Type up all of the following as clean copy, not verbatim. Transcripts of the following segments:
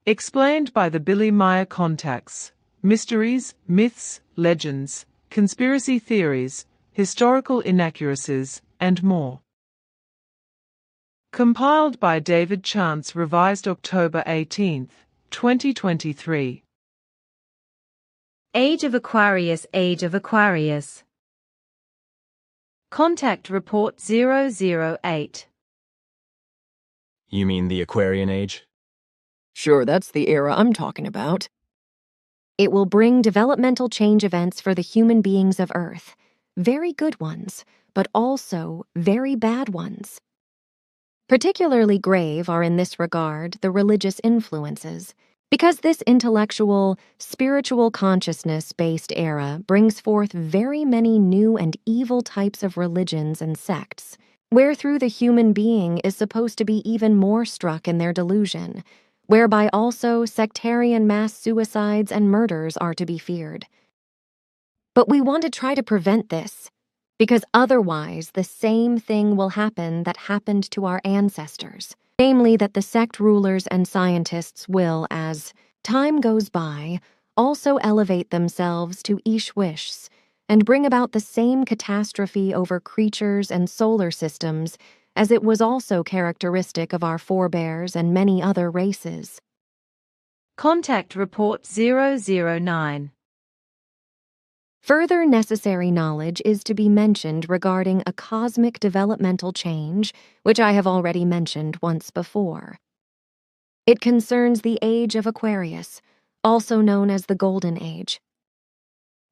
Explained by the Billy Meier contacts. Mysteries, myths, legends, conspiracy theories, historical inaccuracies, and more. Compiled by David Chance, revised October 18, 2023. Age of Aquarius, Age of Aquarius. Contact Report 008. You mean the Aquarian Age? Sure, that's the era I'm talking about. It will bring developmental change events for the human beings of Earth. Very good ones, but also very bad ones. Particularly grave are in this regard the religious influences, because this intellectual, spiritual consciousness-based era brings forth very many new and evil types of religions and sects, wherethrough the human being is supposed to be even more struck in their delusion, whereby also sectarian mass suicides and murders are to be feared. But we want to try to prevent this, because otherwise the same thing will happen that happened to our ancestors, namely that the sect rulers and scientists will, as time goes by, also elevate themselves to Ishwishs and bring about the same catastrophe over creatures and solar systems as it was also characteristic of our forebears and many other races. Contact Report 009. Further necessary knowledge is to be mentioned regarding a cosmic developmental change, which I have already mentioned once before. It concerns the Age of Aquarius, also known as the Golden Age.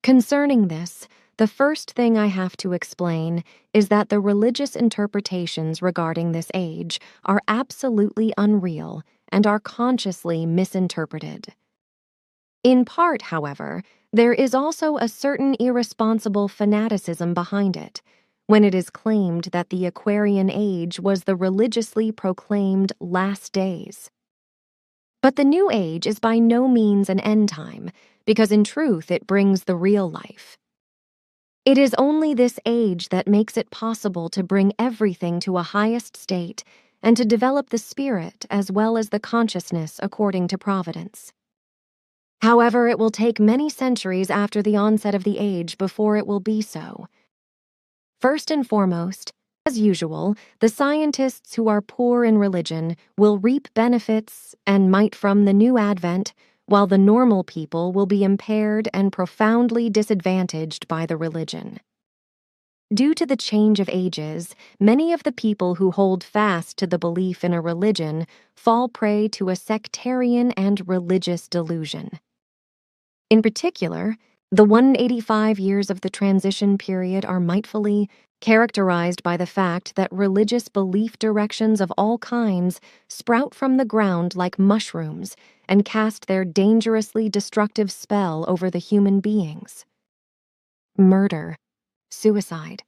Concerning this, the first thing I have to explain is that the religious interpretations regarding this age are absolutely unreal and are consciously misinterpreted. In part, however, there is also a certain irresponsible fanaticism behind it, when it is claimed that the Aquarian Age was the religiously proclaimed last days. But the New Age is by no means an end time, because in truth it brings the real life. It is only this age that makes it possible to bring everything to a highest state and to develop the spirit as well as the consciousness according to providence. However, it will take many centuries after the onset of the age before it will be so. First and foremost, as usual, the scientists who are poor in religion will reap benefits and might from the new advent, while the normal people will be impaired and profoundly disadvantaged by the religion. Due to the change of ages, many of the people who hold fast to the belief in a religion fall prey to a sectarian and religious delusion. In particular, the 185 years of the transition period are mightfully characterized by the fact that religious belief directions of all kinds sprout from the ground like mushrooms and cast their dangerously destructive spell over the human beings. Murder, suicide,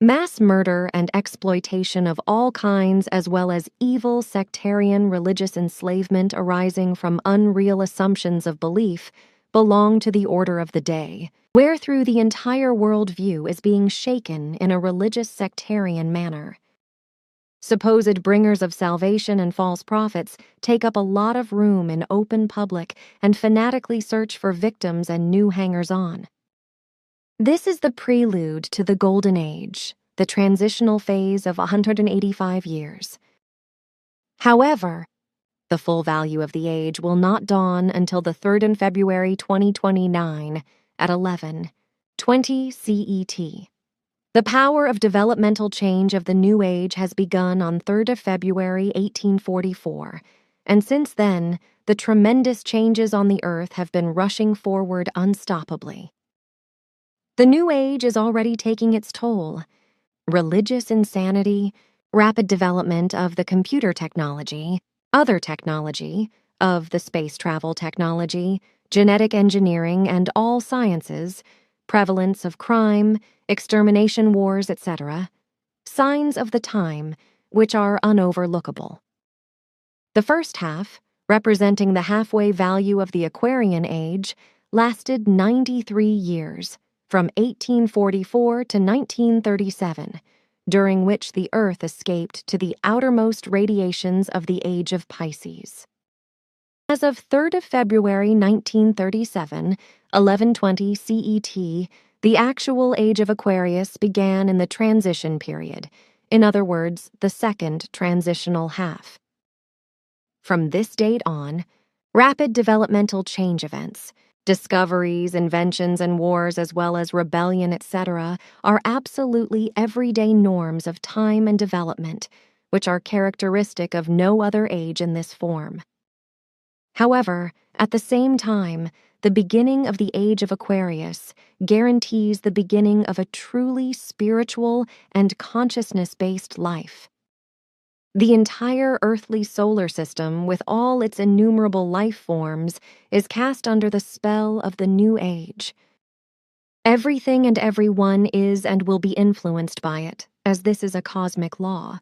mass murder and exploitation of all kinds, as well as evil sectarian religious enslavement arising from unreal assumptions of belief, belong to the order of the day, wherethrough the entire worldview is being shaken in a religious sectarian manner. Supposed bringers of salvation and false prophets take up a lot of room in open public and fanatically search for victims and new hangers-on. This is the prelude to the Golden Age, the transitional phase of 185 years. However, the full value of the age will not dawn until the 3rd of February 2029 at 11:20 CET. The power of developmental change of the New Age has begun on 3rd of February 1844, and since then, the tremendous changes on the earth have been rushing forward unstoppably. The New Age is already taking its toll. Religious insanity, rapid development of the computer technology, other technology, of the space travel technology, genetic engineering, and all sciences, prevalence of crime, extermination wars, etc., signs of the time which are unoverlookable. The first half, representing the halfway value of the Aquarian Age, lasted 93 years, from 1844 to 1937, during which the Earth escaped to the outermost radiations of the Age of Pisces. As of 3rd of February 1937, 1120 CET, the actual age of Aquarius began in the transition period, in other words, the second transitional half. From this date on, rapid developmental change events, discoveries, inventions, and wars, as well as rebellion, etc., are absolutely everyday norms of time and development, which are characteristic of no other age in this form. However, at the same time, the beginning of the age of Aquarius guarantees the beginning of a truly spiritual and consciousness-based life. The entire earthly solar system, with all its innumerable life forms, is cast under the spell of the new age. Everything and everyone is and will be influenced by it, as this is a cosmic law.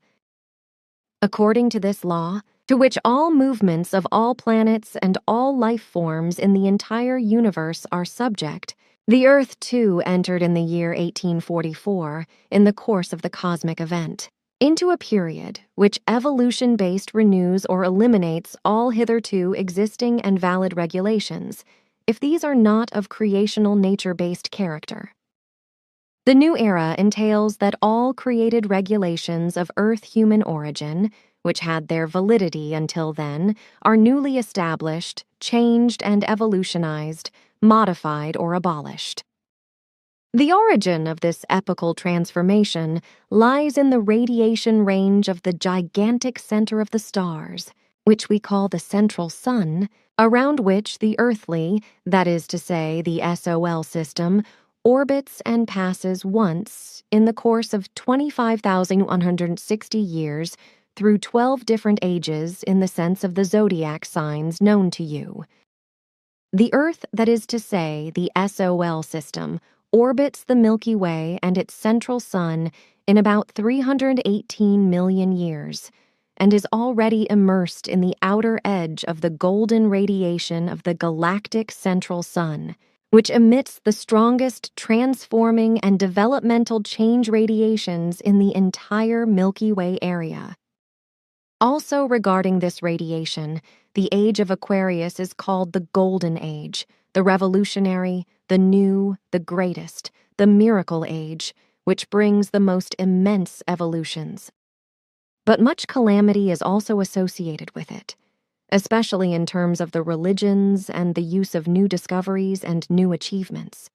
According to this law, to which all movements of all planets and all life forms in the entire universe are subject, the Earth too entered in the year 1844, in the course of the cosmic event, into a period which evolution-based renews or eliminates all hitherto existing and valid regulations, if these are not of creational nature-based character. The new era entails that all created regulations of Earth human origin, which had their validity until then, are newly established, changed and evolutionized, modified or abolished. The origin of this epochal transformation lies in the radiation range of the gigantic center of the stars, which we call the central sun, around which the earthly, that is to say, the SOL system, orbits and passes once in the course of 25,160 years through 12 different ages in the sense of the zodiac signs known to you. The Earth, that is to say, the SOL system, orbits the Milky Way and its central sun in about 318 million years, and is already immersed in the outer edge of the golden radiation of the galactic central sun, which emits the strongest transforming and developmental change radiations in the entire Milky Way area. Also regarding this radiation, the age of Aquarius is called the Golden Age, the revolutionary, the new, the greatest, the miracle age, which brings the most immense evolutions. But much calamity is also associated with it, especially in terms of the religions and the use of new discoveries and new achievements.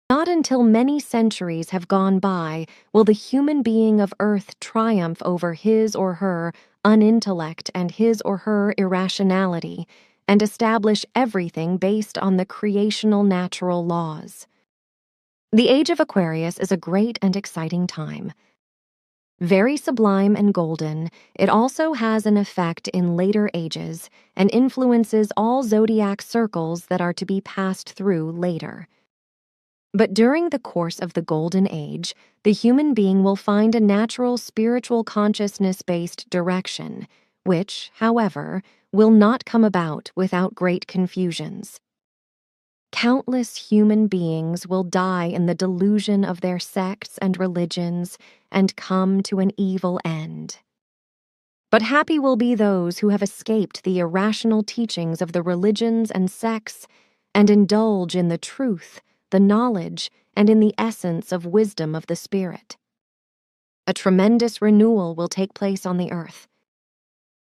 Not until many centuries have gone by will the human being of Earth triumph over his or her unintellect and his or her irrationality and establish everything based on the creational natural laws. The age of Aquarius is a great and exciting time. Very sublime and golden, it also has an effect in later ages and influences all zodiac circles that are to be passed through later. But during the course of the Golden Age, the human being will find a natural spiritual consciousness-based direction, which, however, will not come about without great confusions. Countless human beings will die in the delusion of their sects and religions and come to an evil end. But happy will be those who have escaped the irrational teachings of the religions and sects and indulge in the truth, the knowledge, and in the essence of wisdom of the Spirit. A tremendous renewal will take place on the earth.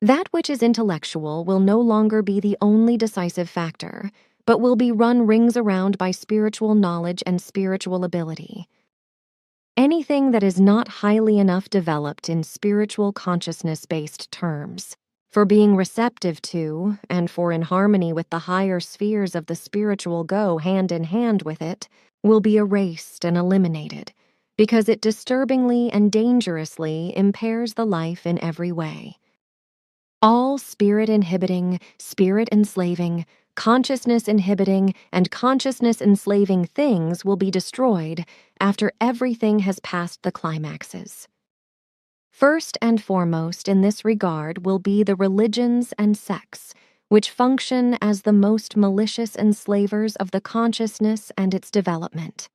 That which is intellectual will no longer be the only decisive factor, but will be run rings around by spiritual knowledge and spiritual ability. Anything that is not highly enough developed in spiritual consciousness-based terms, for being receptive to, and for in harmony with the higher spheres of the spiritual go hand in hand with it, will be erased and eliminated, because it disturbingly and dangerously impairs the life in every way. All spirit-inhibiting, spirit-enslaving, consciousness-inhibiting, and consciousness-enslaving things will be destroyed after everything has passed the climaxes. First and foremost in this regard will be the religions and sects, which function as the most malicious enslavers of the consciousness and its development.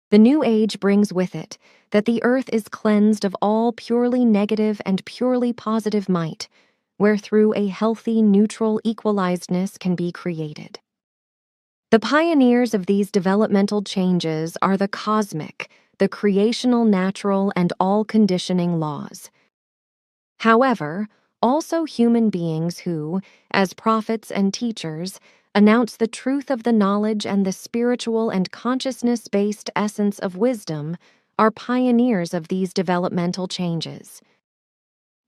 The new age brings with it that the earth is cleansed of all purely negative and purely positive might, where through a healthy, neutral equalizedness can be created. The pioneers of these developmental changes are the cosmic, the creational, natural, and all-conditioning laws. However, also human beings who, as prophets and teachers, announce the truth of the knowledge and the spiritual and consciousness-based essence of wisdom, are pioneers of these developmental changes.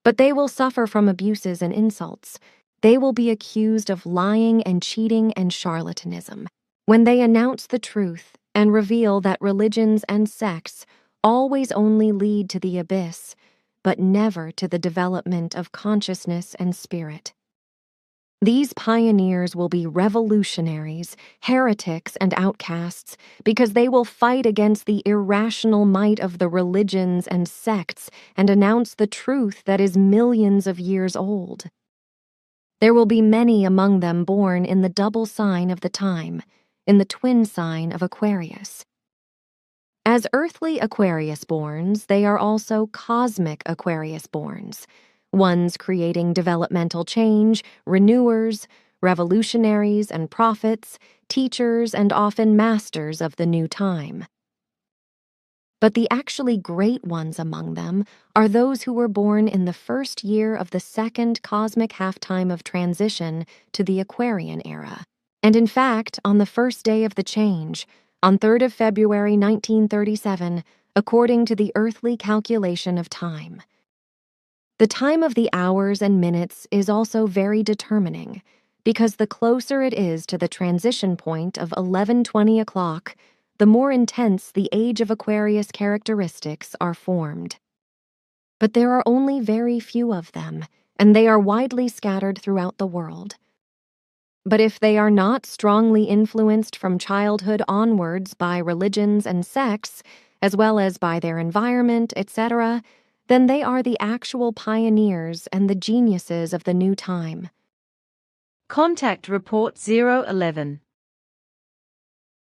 But they will suffer from abuses and insults. They will be accused of lying and cheating and charlatanism when they announce the truth and reveal that religions and sects always only lead to the abyss, but never to the development of consciousness and spirit. These pioneers will be revolutionaries, heretics, and outcasts because they will fight against the irrational might of the religions and sects and announce the truth that is millions of years old. There will be many among them born in the double sign of the time, in the twin sign of Aquarius. As earthly Aquarius-borns, they are also cosmic Aquarius-borns, ones creating developmental change, renewers, revolutionaries and prophets, teachers, and often masters of the new time. But the actually great ones among them are those who were born in the first year of the second cosmic halftime of transition to the Aquarian era, and in fact, on the first day of the change, on 3rd of February 1937, according to the earthly calculation of time. The time of the hours and minutes is also very determining, because the closer it is to the transition point of 11:20 o'clock, the more intense the age of Aquarius characteristics are formed. But there are only very few of them, and they are widely scattered throughout the world. But if they are not strongly influenced from childhood onwards by religions and sects, as well as by their environment, etc., then they are the actual pioneers and the geniuses of the new time. Contact Report 011.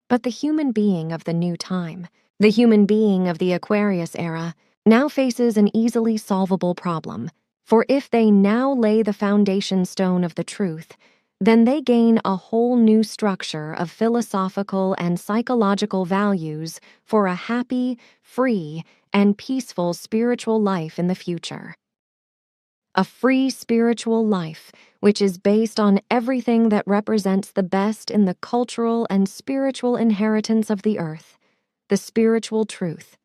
But the human being of the new time, the human being of the Aquarius era, now faces an easily solvable problem, for if they now lay the foundation stone of the truth, then they gain a whole new structure of philosophical and psychological values for a happy, free, and peaceful spiritual life in the future. A free spiritual life which is based on everything that represents the best in the cultural and spiritual inheritance of the earth, the spiritual truth.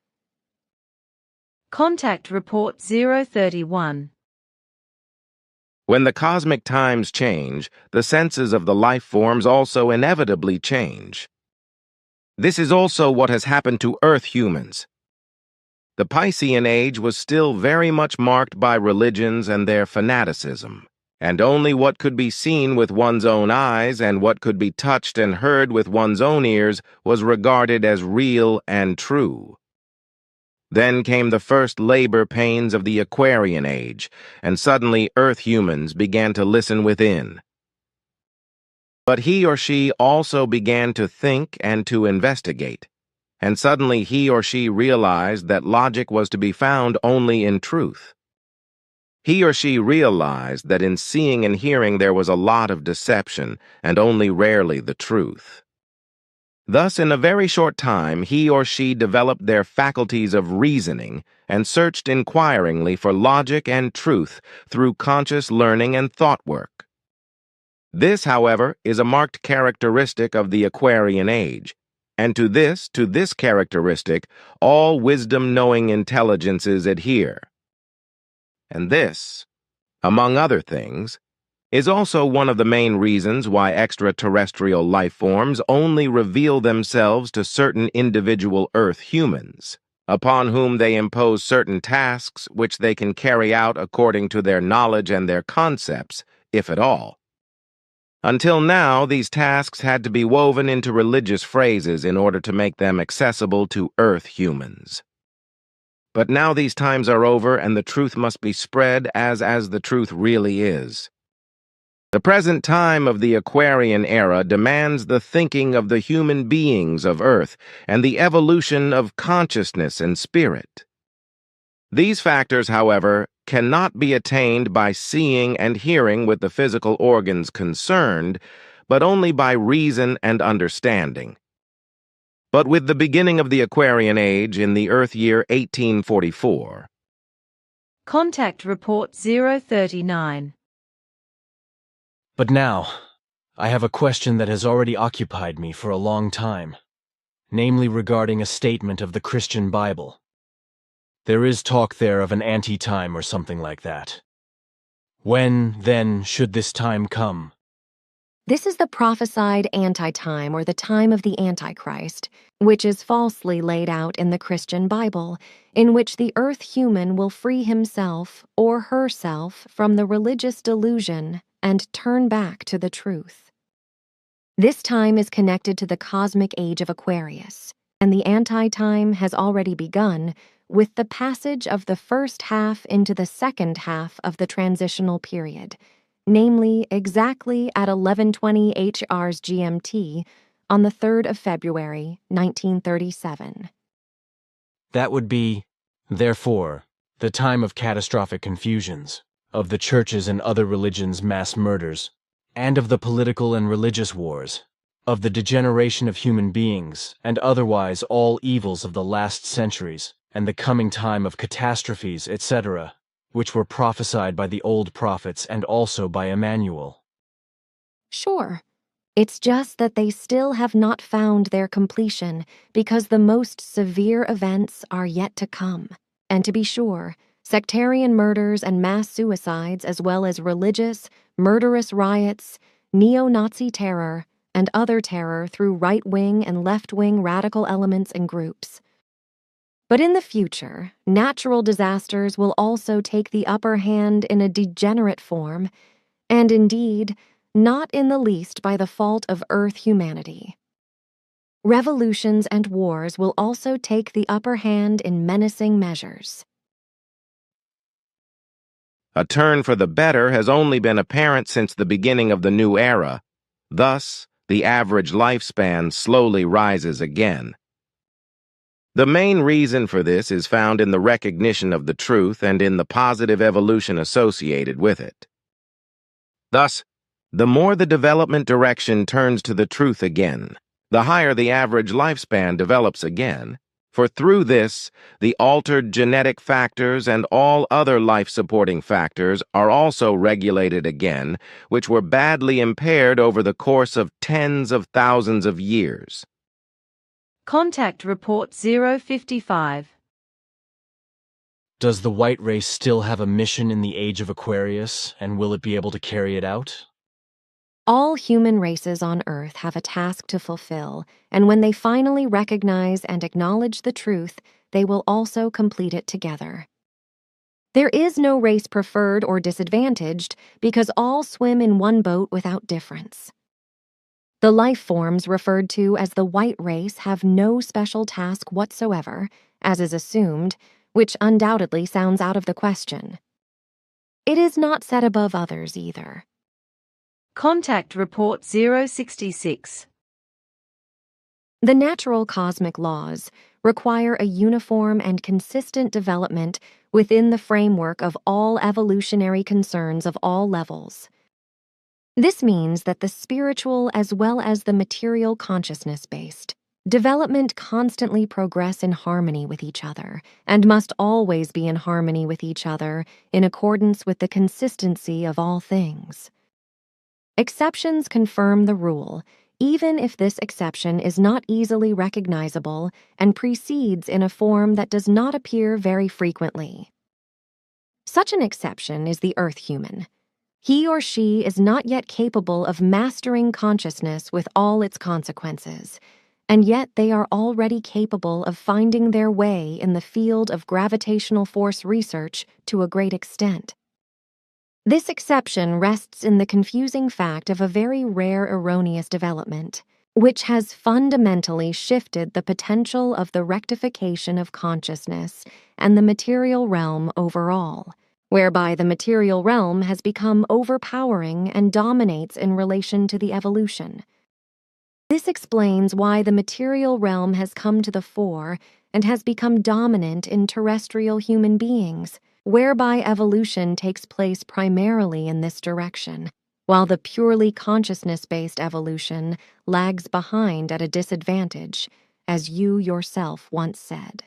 Contact Report 031. When the cosmic times change, the senses of the life forms also inevitably change. This is also what has happened to Earth humans. The Piscean age was still very much marked by religions and their fanaticism, and only what could be seen with one's own eyes and what could be touched and heard with one's own ears was regarded as real and true. Then came the first labor pains of the Aquarian age, and suddenly Earth humans began to listen within. But he or she also began to think and to investigate, and suddenly he or she realized that logic was to be found only in truth. He or she realized that in seeing and hearing there was a lot of deception and only rarely the truth. Thus, in a very short time, he or she developed their faculties of reasoning and searched inquiringly for logic and truth through conscious learning and thought work. This, however, is a marked characteristic of the Aquarian age, and to this characteristic, all wisdom-knowing intelligences adhere. And this, among other things, is also one of the main reasons why extraterrestrial life forms only reveal themselves to certain individual Earth humans, upon whom they impose certain tasks which they can carry out according to their knowledge and their concepts, if at all. Until now, these tasks had to be woven into religious phrases in order to make them accessible to Earth humans. But now these times are over and the truth must be spread as the truth really is. The present time of the Aquarian era demands the thinking of the human beings of Earth and the evolution of consciousness and spirit. These factors, however, cannot be attained by seeing and hearing with the physical organs concerned, but only by reason and understanding. But with the beginning of the Aquarian Age in the Earth year 1844, Contact Report 039. But now, I have a question that has already occupied me for a long time, namely regarding a statement of the Christian Bible. There is talk there of an anti-time or something like that. When, then, should this time come? This is the prophesied anti-time, or the time of the Antichrist, which is falsely laid out in the Christian Bible, in which the earth human will free himself or herself from the religious delusion and turn back to the truth. This time is connected to the cosmic age of Aquarius, and the anti-time has already begun with the passage of the first half into the second half of the transitional period, namely exactly at 11:20 HR's GMT on the 3rd of February, 1937. That would be, therefore, the time of catastrophic confusions, of the churches and other religions' mass murders, and of the political and religious wars, of the degeneration of human beings, and otherwise all evils of the last centuries, and the coming time of catastrophes, etc., which were prophesied by the old prophets and also by Emmanuel. Sure. It's just that they still have not found their completion because the most severe events are yet to come. And to be sure, sectarian murders and mass suicides, as well as religious, murderous riots, neo-Nazi terror, and other terror through right-wing and left-wing radical elements and groups. But in the future, natural disasters will also take the upper hand in a degenerate form, and indeed, not in the least by the fault of Earth humanity. Revolutions and wars will also take the upper hand in menacing measures. a turn for the better has only been apparent since the beginning of the new era. Thus, the average lifespan slowly rises again. The main reason for this is found in the recognition of the truth and in the positive evolution associated with it. Thus, the more the development direction turns to the truth again, the higher the average lifespan develops again, for through this, the altered genetic factors and all other life-supporting factors are also regulated again, which were badly impaired over the course of tens of thousands of years. Contact Report 055. Does the white race still have a mission in the age of Aquarius, and will it be able to carry it out? All human races on Earth have a task to fulfill, and when they finally recognize and acknowledge the truth, they will also complete it together. There is no race preferred or disadvantaged because all swim in one boat without difference. The life forms referred to as the white race have no special task whatsoever, as is assumed, which undoubtedly sounds out of the question. It is not set above others either. Contact Report 066. The natural cosmic laws require a uniform and consistent development within the framework of all evolutionary concerns of all levels. This means that the spiritual as well as the material consciousness-based development constantly progress in harmony with each other and must always be in harmony with each other in accordance with the consistency of all things. Exceptions confirm the rule, even if this exception is not easily recognizable and precedes in a form that does not appear very frequently. Such an exception is the Earth human. He or she is not yet capable of mastering consciousness with all its consequences, and yet they are already capable of finding their way in the field of gravitational force research to a great extent. This exception rests in the confusing fact of a very rare erroneous development, which has fundamentally shifted the potential of the rectification of consciousness and the material realm overall, whereby the material realm has become overpowering and dominates in relation to the evolution. This explains why the material realm has come to the fore and has become dominant in terrestrial human beings, whereby evolution takes place primarily in this direction, while the purely consciousness-based evolution lags behind at a disadvantage, as you yourself once said.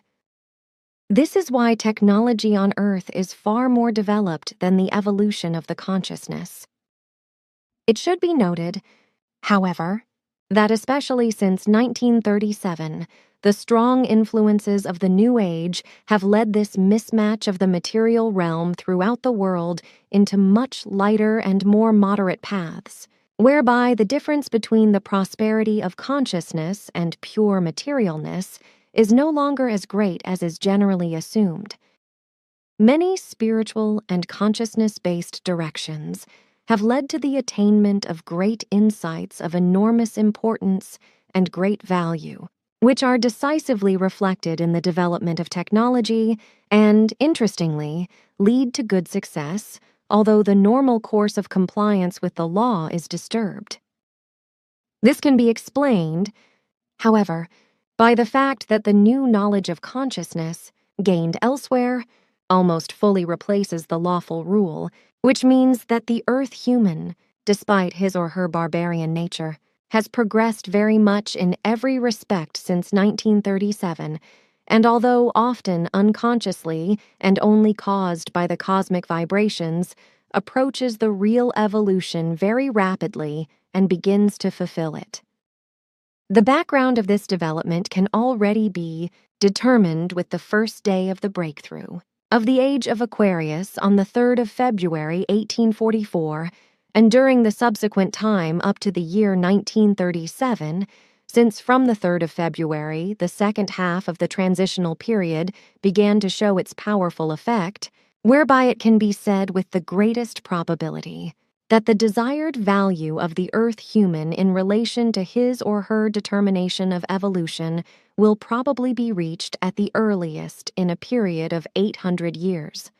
This is why technology on Earth is far more developed than the evolution of the consciousness. It should be noted, however, that especially since 1937, the strong influences of the New Age have led this mismatch of the material realm throughout the world into much lighter and more moderate paths, whereby the difference between the prosperity of consciousness and pure materialness is no longer as great as is generally assumed. Many spiritual and consciousness-based directions have led to the attainment of great insights of enormous importance and great value, which are decisively reflected in the development of technology and, interestingly, lead to good success, although the normal course of compliance with the law is disturbed. This can be explained, however, by the fact that the new knowledge of consciousness, gained elsewhere, almost fully replaces the lawful rule, which means that the Earth human, despite his or her barbarian nature, has progressed very much in every respect since 1937, and although often unconsciously and only caused by the cosmic vibrations, approaches the real evolution very rapidly and begins to fulfill it. The background of this development can already be determined with the first day of the breakthrough of the age of Aquarius on the 3rd of February 1844, and during the subsequent time up to the year 1937, since from the 3rd of February the second half of the transitional period began to show its powerful effect, whereby it can be said with the greatest probability that the desired value of the Earth human in relation to his or her determination of evolution will probably be reached at the earliest in a period of 800 years.